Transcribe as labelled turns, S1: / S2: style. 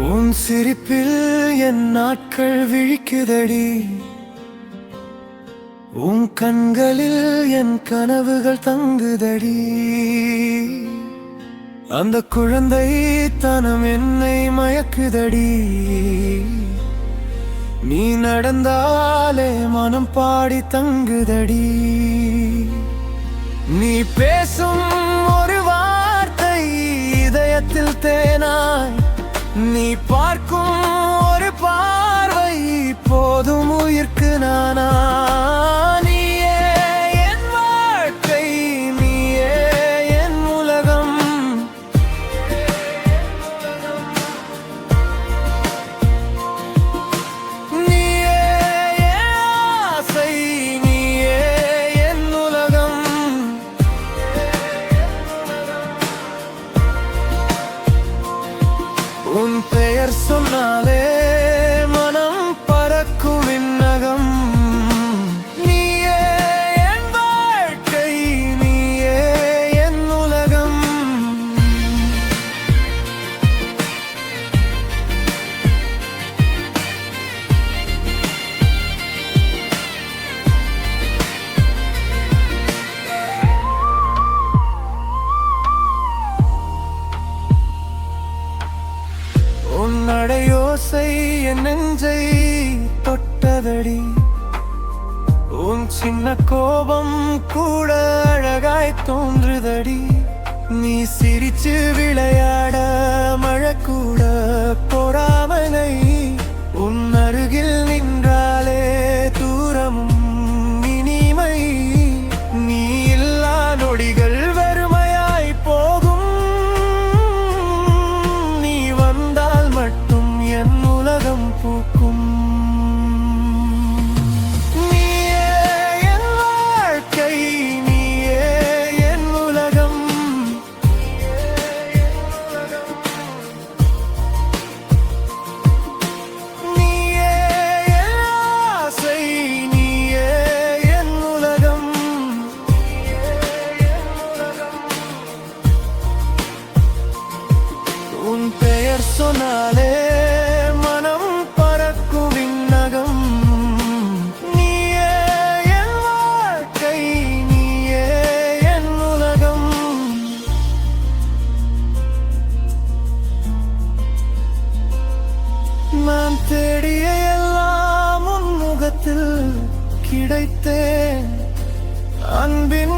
S1: உன் சிரிப்பில் என் நாட்கள் விழிக்குதடி, உன் கண்களில் என் கனவுகள் தங்குதடி. அந்த குழந்தை தனம் என்னை மயக்குதடி, நீ நடந்தாலே மனம் பாடி தங்குதடி. நீ பேசும் ஒரு வார்த்தை இதயத்தில் தேனாய், நீ பார்க்கும் ஒரு பார்வை போதும் உயிர்க்கு நானா. நீயே என் வாழ்க்கை, நீயே என் உலகம். நீயே என் ஆசை, நீயே என் உலகம். உன் பெயர் சொன்னாலே மனம் பறக்கும் விண்ணகம். நீயே என் வாழ்க்கை, நீயே என் உலகம். உன் நடையோசை என் நெஞ்சை தொட்டதடி, உன் சின்ன கோபம் கூட அழகாய் தோன்றுதடி. நீ சிரிச்சு விளையாட மழை கூட பொறாமலை, உன் அருகில் நின்றாலே தூரமும் இனிமை. நீ இல்லா நொடிகள் வெறுமையாய் போகும், நீ வந்தால் மட்டும் என் உலகம் பூக்கும். நீயே என் வாழ்க்கை, நீயே என் உலகம். நீயே என் ஆசை, நீயே என் உலகம். உன் பெயர் சொன்னாலே மனம் பறக்கும் விண்ணகம். நீயே என் வாழ்க்கை, நீயே என் உலகம். நான் தேடிய எல்லாம் உன் முகத்தில் கிடைத்தேன், அன்பின்